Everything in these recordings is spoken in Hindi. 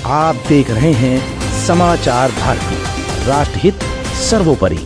आप देख रहे हैं समाचार भारती, राष्ट्रहित सर्वोपरि।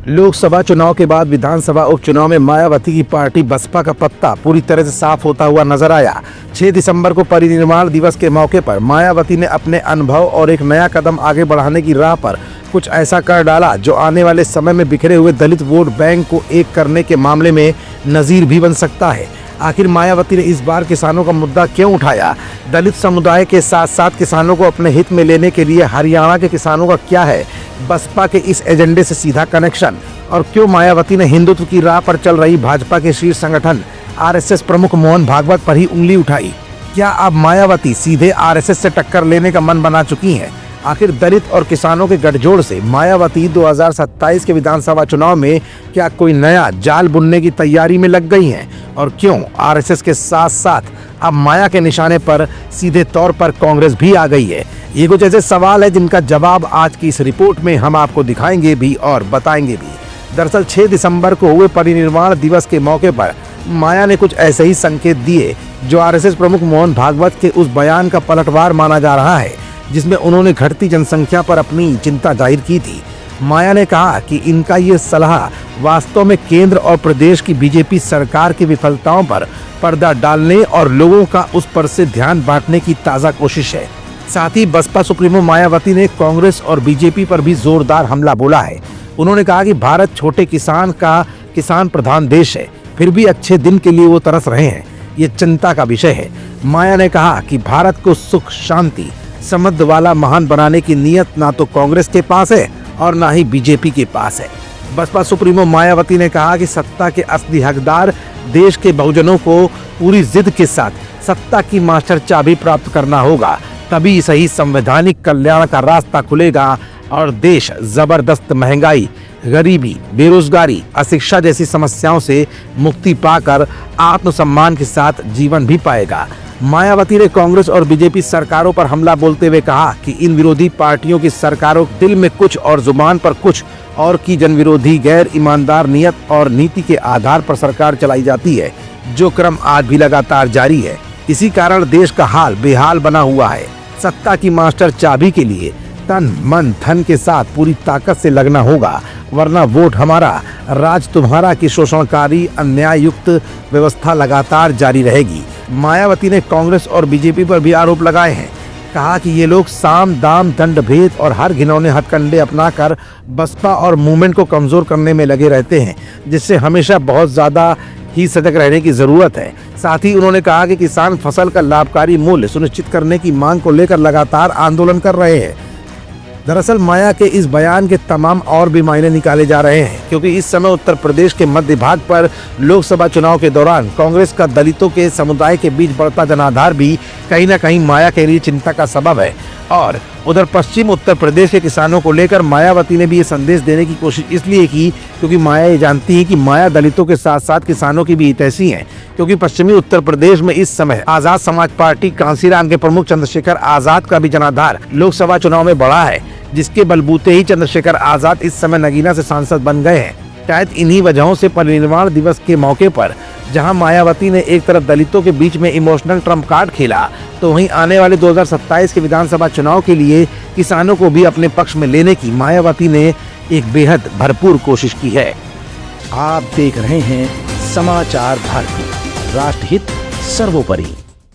लोकसभा चुनाव के बाद विधानसभा उपचुनाव में मायावती की पार्टी बसपा का पत्ता पूरी तरह से साफ होता हुआ नजर आया। 6 दिसंबर को परिनिर्वाण दिवस के मौके पर मायावती ने अपने अनुभव और एक नया कदम आगे बढ़ाने की राह पर कुछ ऐसा कर डाला जो आने वाले समय में बिखरे हुए दलित वोट बैंक को एक करने के मामले में नजीर भी बन सकता है। आखिर मायावती ने इस बार किसानों का मुद्दा क्यों उठाया? दलित समुदाय के साथ साथ किसानों को अपने हित में लेने के लिए हरियाणा के किसानों का क्या है बसपा के इस एजेंडे से सीधा कनेक्शन? और क्यों मायावती ने हिंदुत्व की राह पर चल रही भाजपा के शीर्ष संगठन आरएसएस प्रमुख मोहन भागवत पर ही उंगली उठाई? क्या अब मायावती सीधे आरएसएस से टक्कर लेने का मन बना चुकी हैं? आखिर दलित और किसानों के गठजोड़ से मायावती 2027 के विधानसभा चुनाव में क्या कोई नया जाल बुनने की तैयारी में लग गई हैं? और क्यों आरएसएस के साथ साथ अब माया के निशाने पर सीधे तौर पर कांग्रेस भी आ गई है? ये कुछ ऐसे सवाल है जिनका जवाब आज की इस रिपोर्ट में हम आपको दिखाएंगे भी और बताएंगे भी। दरअसल 6 दिसंबर को हुए परिनिर्वाण दिवस के मौके पर माया ने कुछ ऐसे ही संकेत दिए जो आरएसएस प्रमुख मोहन भागवत के उस बयान का पलटवार माना जा रहा है जिसमें उन्होंने घटती जनसंख्या पर अपनी चिंता जाहिर की थी। माया ने कहा कि इनका ये सलाह वास्तव में केंद्र और प्रदेश की बीजेपी सरकार की विफलताओं पर पर्दा डालने और लोगों का उस पर से ध्यान बांटने की ताज़ा कोशिश है। साथ ही बसपा सुप्रीमो मायावती ने कांग्रेस और बीजेपी पर भी जोरदार हमला बोला है। उन्होंने कहा कि भारत छोटे किसान का किसान प्रधान देश है, फिर भी अच्छे दिन के लिए वो तरस रहे हैं। ये चिंता का विषय है। माया ने कहा कि भारत को सुख शांति समृद्ध वाला महान बनाने की नियत ना तो कांग्रेस के पास है और ना ही बीजेपी के पास है। बसपा सुप्रीमो मायावती ने कहा कि सत्ता के असली हकदार देश के बहुजनों को पूरी जिद के साथ सत्ता की मास्टर चाबी प्राप्त करना होगा, तभी सही संवैधानिक कल्याण का रास्ता खुलेगा और देश जबरदस्त महंगाई, गरीबी, बेरोजगारी, अशिक्षा जैसी समस्याओं से मुक्ति पाकर आत्मसम्मान के साथ जीवन भी पाएगा। मायावती ने कांग्रेस और बीजेपी सरकारों पर हमला बोलते हुए कहा कि इन विरोधी पार्टियों की सरकारों दिल में कुछ और जुबान पर कुछ और की जनविरोधी गैर ईमानदार नियत और नीति के आधार पर सरकार चलाई जाती है, जो क्रम आज भी लगातार जारी है। इसी कारण देश का हाल बेहाल बना हुआ है। सत्ता की मास्टर चाबी के लिए तन मन धन के साथ पूरी ताकत से लगना होगा, वरना वोट हमारा राज तुम्हारा की शोषणकारी अन्याय युक्त व्यवस्था लगातार जारी रहेगी। मायावती ने कांग्रेस और बीजेपी पर भी आरोप लगाए हैं। कहा कि ये लोग साम दाम दंड भेद और हर घिनौने हथकंडे अपनाकर बसपा और मूवमेंट को कमजोर करने में लगे रहते हैं, जिससे हमेशा बहुत ज्यादा ही सजग रहने की जरूरत है। साथ ही उन्होंने कहा कि किसान फसल का लाभकारी मूल्य सुनिश्चित करने की मांग को लेकर लगातार आंदोलन कर रहे हैं। दरअसल माया के इस बयान के तमाम और भी मायने निकाले जा रहे हैं, क्योंकि इस समय उत्तर प्रदेश के मध्य भाग पर लोकसभा चुनाव के दौरान कांग्रेस का दलितों के समुदाय के बीच बढ़ता जनाधार भी कहीं न कहीं माया के लिए चिंता का सबब है। और उधर पश्चिम उत्तर प्रदेश के किसानों को लेकर मायावती ने भी ये संदेश देने की कोशिश इसलिए की क्योंकि माया ये जानती है कि माया दलितों के साथ साथ किसानों की भी हितैषी है, क्योंकि पश्चिमी उत्तर प्रदेश में इस समय आजाद समाज पार्टी कांसीराम के प्रमुख चंद्रशेखर आजाद का भी जनाधार लोकसभा चुनाव में बढ़ा है, जिसके बलबूते ही चंद्रशेखर आजाद इस समय नगीना से सांसद बन गए हैं। शायद इन्हीं वजहों से परिनिर्वाण दिवस के मौके पर जहां मायावती ने एक तरफ दलितों के बीच में इमोशनल ट्रम्प कार्ड खेला, तो वहीं आने वाले 2027 के विधानसभा चुनाव के लिए किसानों को भी अपने पक्ष में लेने की मायावती ने एक बेहद भरपूर कोशिश की है। आप देख रहे हैं समाचार भारती, राष्ट्रहित सर्वोपरि।